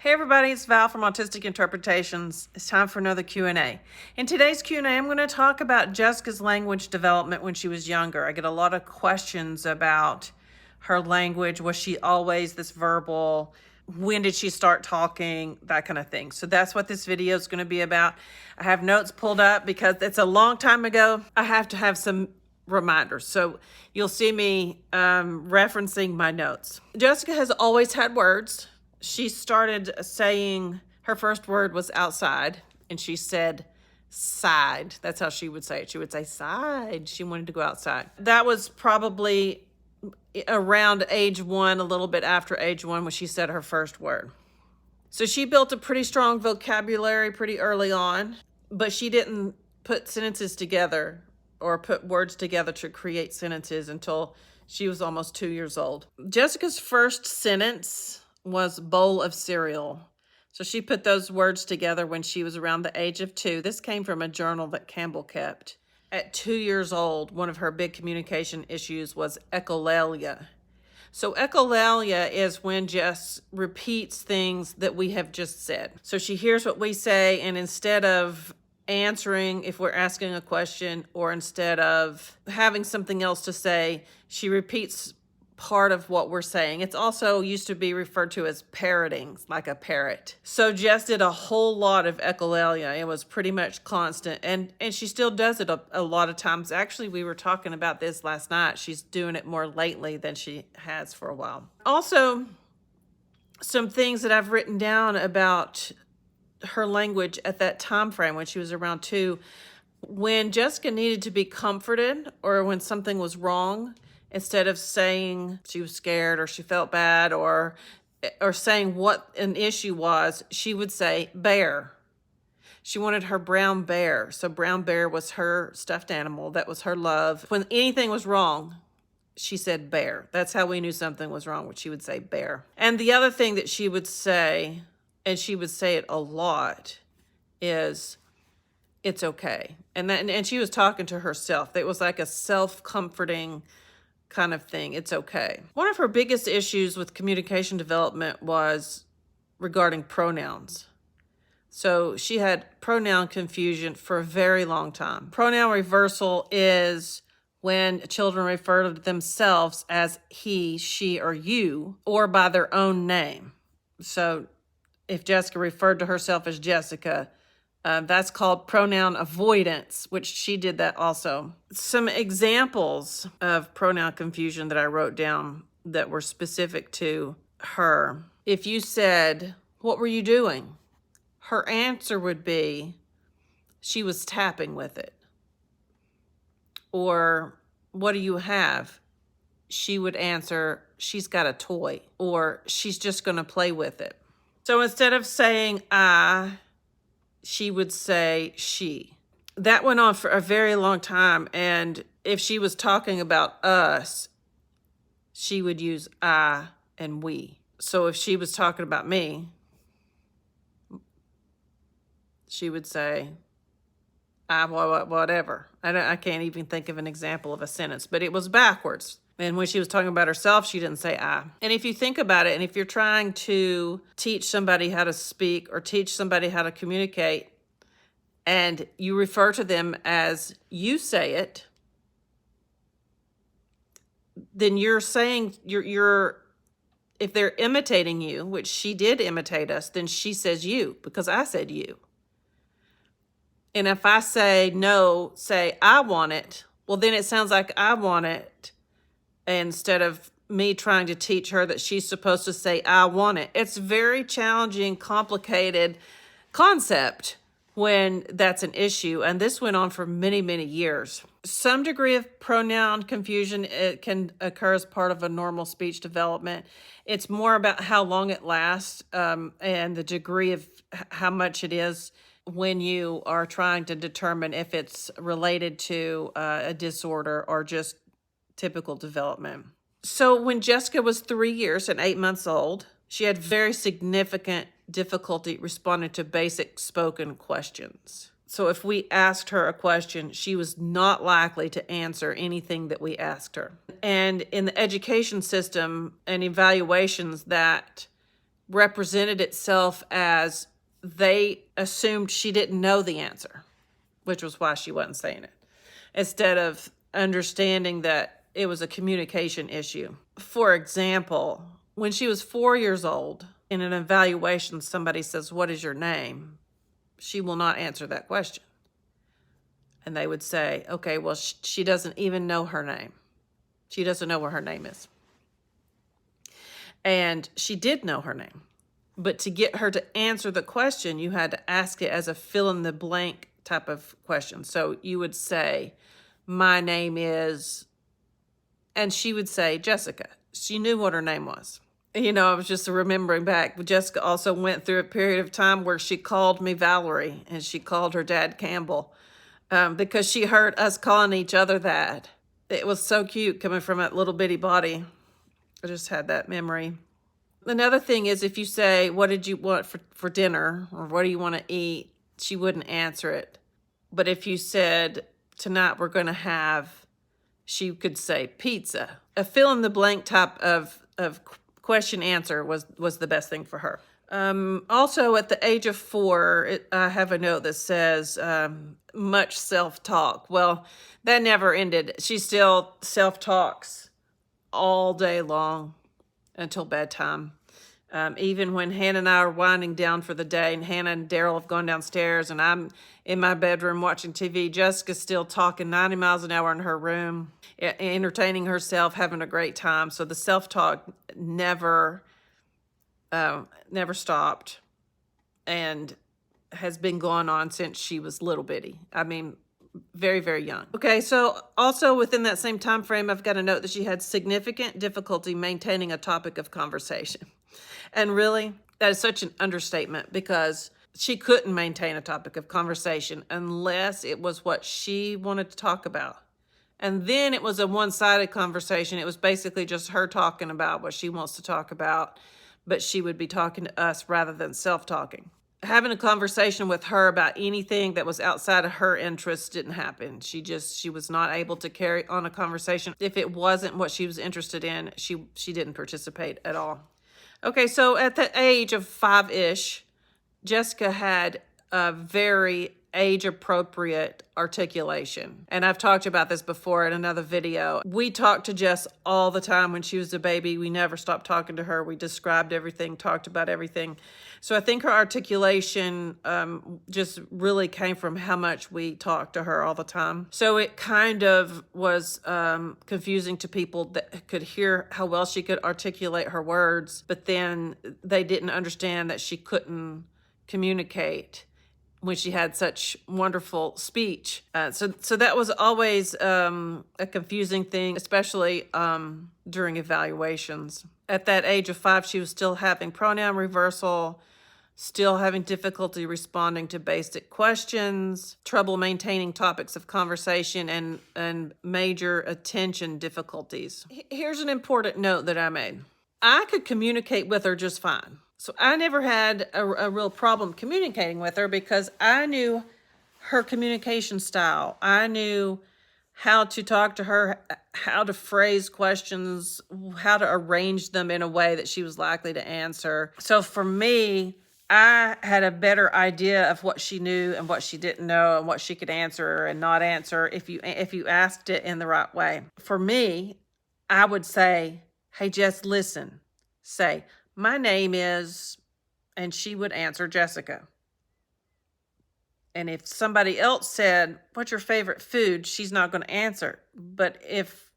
Hey everybody, it's Val from Autistic Interpretations. It's time for another Q&A. In today's Q&A, I'm going to talk about Jessica's language development when she was younger. I get a lot of questions about her language. Was she always this verbal? When did she start talking? That kind of thing. So that's what this video is going to be about. I have notes pulled up because it's a long time ago. I have to have some reminders. So you'll see me referencing my notes. Jessica has always had words. She started saying her first word was outside, and she said side. That's how she would say it. She would say side. She wanted to go outside. That was probably around age 1, a little bit after age 1, when she said her first word. So she built a pretty strong vocabulary pretty early on, but she didn't put sentences together or put words together to create sentences until she was almost 2 years old. Jessica's first sentence was bowl of cereal. So she put those words together when she was around the age of 2. This came from a journal that Campbell kept. At 2 years old, one of her big communication issues was echolalia. So echolalia is when Jess repeats things that we have just said. So she hears what we say, and instead of answering if we're asking a question, or instead of having something else to say, she repeats part of what we're saying. It's also used to be referred to as parroting, like a parrot. So Jess did a whole lot of echolalia. It was pretty much constant, and she still does it a lot of times. Actually, we were talking about this last night. She's doing it more lately than she has for a while. Also, some things that I've written down about her language at that time frame when she was around 2. When Jessica needed to be comforted, or when something was wrong, instead of saying she was scared or she felt bad or saying what an issue was, she would say bear. She wanted her brown bear. So brown bear was her stuffed animal. That was her love. When anything was wrong, she said bear. That's how we knew something was wrong, when she would say bear. And the other thing that she would say, and she would say it a lot, is it's okay. And she was talking to herself. It was like a self-comforting kind of thing. It's okay. One of her biggest issues with communication development was regarding pronouns. So she had pronoun confusion for a very long time. Pronoun reversal is when children refer to themselves as he, she, or you, or by their own name. So if Jessica referred to herself as Jessica, that's called pronoun avoidance, which she did that also. Some examples of pronoun confusion that I wrote down that were specific to her. If you said, "What were you doing?" her answer would be, she was tapping with it. Or, "What do you have?" she would answer, "She's got a toy," or "She's just going to play with it." So instead of saying I, she would say she. That went on for a very long time. And if she was talking about us, she would use I and we. So if she was talking about me, she would say I, whatever. I can't even think of an example of a sentence, but it was backwards. And when she was talking about herself, she didn't say I. And if you think about it, and if you're trying to teach somebody how to speak or teach somebody how to communicate, and you refer to them as you say it, then you're saying, if they're imitating you, which she did imitate us, then she says you, because I said you. And if I say no, say I want it, well, then it sounds like I want it, instead of me trying to teach her that she's supposed to say I want it. It's a very challenging, complicated concept when that's an issue. And this went on for many, many years. Some degree of pronoun confusion, it can occur as part of a normal speech development. It's more about how long it lasts, and the degree of how much it is when you are trying to determine if it's related to a disorder or just typical development. So when Jessica was 3 years and 8 months old, she had very significant difficulty responding to basic spoken questions. So if we asked her a question, she was not likely to answer anything that we asked her. And in the education system and evaluations, that represented itself as they assumed she didn't know the answer, which was why she wasn't saying it, instead of understanding that it was a communication issue. For example, when she was 4 years old, in an evaluation, somebody says, "What is your name?" She will not answer that question. And they would say, okay, well, she doesn't even know her name. She doesn't know what her name is. And she did know her name. But to get her to answer the question, you had to ask it as a fill-in-the-blank type of question. So you would say, "My name is," and she would say, "Jessica." She knew what her name was. You know, I was just remembering back, Jessica also went through a period of time where she called me Valerie and she called her dad Campbell, because she heard us calling each other that. It was so cute coming from that little bitty body. I just had that memory. Another thing is, if you say, "What did you want for dinner?" or "What do you want to eat?" she wouldn't answer it. But if you said, "Tonight we're going to have," she could say pizza. A fill-in-the-blank type of question answer was the best thing for her. Also, at the age of 4, I have a note that says much self-talk. Well, that never ended. She still self-talks all day long until bedtime. Even when Hannah and I are winding down for the day, and Hannah and Daryl have gone downstairs, and I'm in my bedroom watching TV, Jessica's still talking 90 miles an hour in her room, entertaining herself, having a great time. So the self-talk never stopped, and has been going on since she was little bitty. I mean, very, very young. Okay, so also within that same time frame, I've got a note that she had significant difficulty maintaining a topic of conversation. And really, that is such an understatement, because she couldn't maintain a topic of conversation unless it was what she wanted to talk about. And then it was a one-sided conversation. It was basically just her talking about what she wants to talk about, but she would be talking to us rather than self-talking. Having a conversation with her about anything that was outside of her interests didn't happen. She was not able to carry on a conversation. If it wasn't what she was interested in, she didn't participate at all. Okay, so at the age of 5-ish, Jessica had a very age-appropriate articulation. And I've talked about this before in another video. We talked to Jess all the time when she was a baby. We never stopped talking to her. We described everything, talked about everything. So I think her articulation just really came from how much we talked to her all the time. So it kind of was confusing to people that could hear how well she could articulate her words, but then they didn't understand that she couldn't communicate when she had such wonderful speech. So that was always a confusing thing, especially during evaluations. At that age of 5, she was still having pronoun reversal, still having difficulty responding to basic questions, trouble maintaining topics of conversation, and major attention difficulties. Here's an important note that I made. I could communicate with her just fine. So I never had a real problem communicating with her, because I knew her communication style. I knew how to talk to her, how to phrase questions, how to arrange them in a way that she was likely to answer. So for me, I had a better idea of what she knew and what she didn't know, and what she could answer and not answer if you asked it in the right way. For me, I would say, "Hey, Jess, listen." Say, "My name is," and she would answer Jessica. And if somebody else said, "What's your favorite food?" she's not going to answer. But if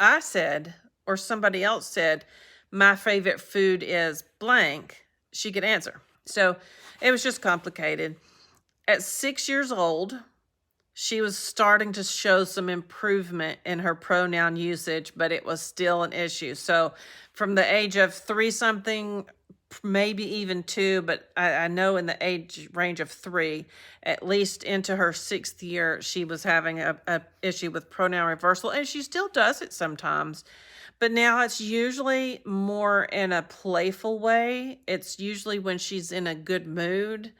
I said, or somebody else said, "My favorite food is blank," she could answer. So it was just complicated. At 6 years old, she was starting to show some improvement in her pronoun usage, but it was still an issue. So from the age of 3-something, maybe even 2, but I know in the age range of 3, at least into her 6th year, she was having a issue with pronoun reversal, and she still does it sometimes. But now it's usually more in a playful way. It's usually when she's in a good mood.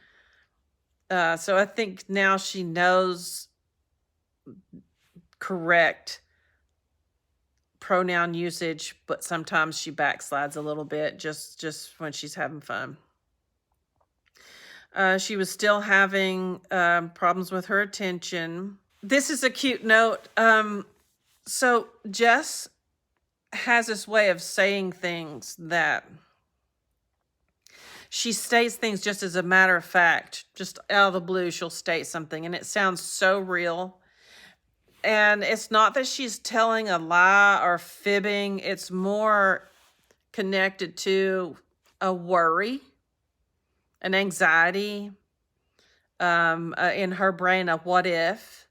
So I think now she knows correct pronoun usage, but sometimes she backslides a little bit just when she's having fun. She was still having problems with her attention. This is a cute note. So Jess has this way of saying things that she states things just as a matter of fact, just out of the blue, she'll state something, and it sounds so real. And it's not that she's telling a lie or fibbing. It's more connected to a worry, an anxiety, in her brain, a what if.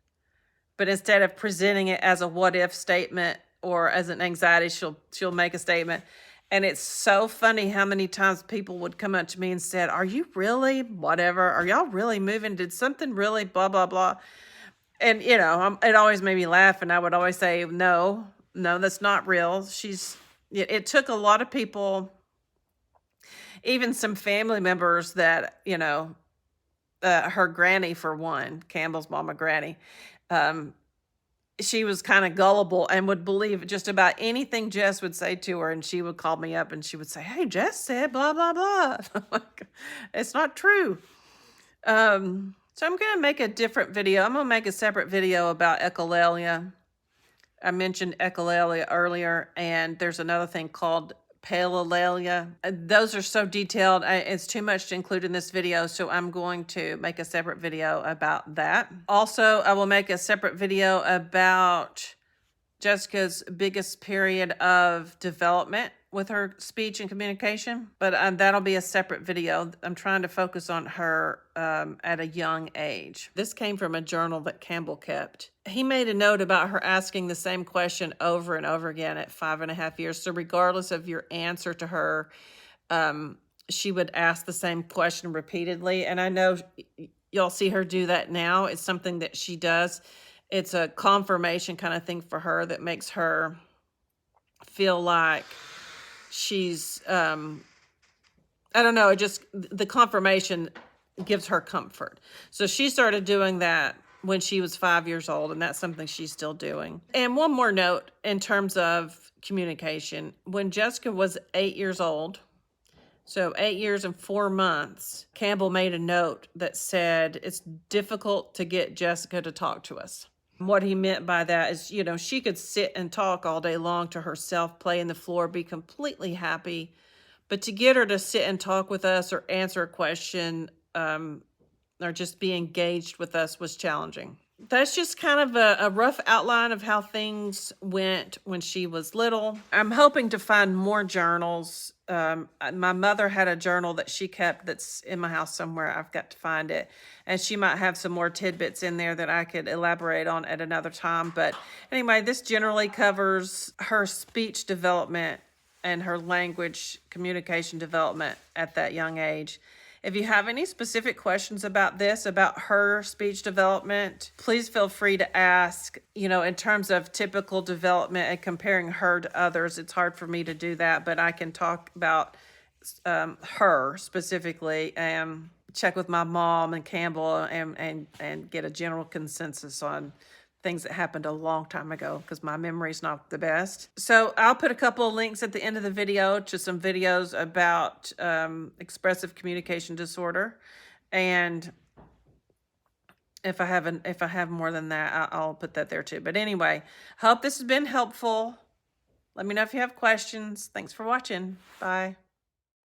But instead of presenting it as a what if statement or as an anxiety, she'll make a statement. And it's so funny how many times people would come up to me and said, "Are you really whatever? Are y'all really moving? Did something really blah, blah, blah?" And, it always made me laugh. And I would always say, no, that's not real. It took a lot of people, even some family members that, her granny, for one, Campbell's mama, Granny, she was kind of gullible and would believe just about anything Jess would say to her. And she would call me up and she would say, "Hey, Jess said blah, blah, blah." It's not true. So I'm going to make a different video. I'm going to make a separate video about echolalia. I mentioned echolalia earlier, and there's another thing called paleolalia. Those are so detailed. It's too much to include in this video, so I'm going to make a separate video about that. Also, I will make a separate video about Jessica's biggest period of development with her speech and communication, but that'll be a separate video. I'm trying to focus on her at a young age. This came from a journal that Campbell kept. He made a note about her asking the same question over and over again at 5.5 years. So regardless of your answer to her, she would ask the same question repeatedly. And I know y'all see her do that now. It's something that she does. It's a confirmation kind of thing for her that makes her feel like she's, I don't know, the confirmation gives her comfort. So she started doing that when she was 5 years old, and that's something she's still doing. And one more note in terms of communication. When Jessica was 8 years old, so 8 years and 4 months, Campbell made a note that said, "It's difficult to get Jessica to talk to us." What he meant by that is, she could sit and talk all day long to herself, play in the floor, be completely happy. But to get her to sit and talk with us or answer a question or just be engaged with us was challenging. That's just kind of a rough outline of how things went when she was little. I'm hoping to find more journals. My mother had a journal that she kept that's in my house somewhere. I've got to find it. And she might have some more tidbits in there that I could elaborate on at another time. But anyway, this generally covers her speech development and her language communication development at that young age. If you have any specific questions about this, about her speech development, please feel free to ask. In terms of typical development and comparing her to others, it's hard for me to do that, but I can talk about her specifically and check with my mom and Campbell and get a general consensus on things that happened a long time ago, because my memory's not the best. So I'll put a couple of links at the end of the video to some videos about expressive communication disorder. And if I have more than that, I'll put that there too. But anyway, hope this has been helpful. Let me know if you have questions. Thanks for watching. Bye.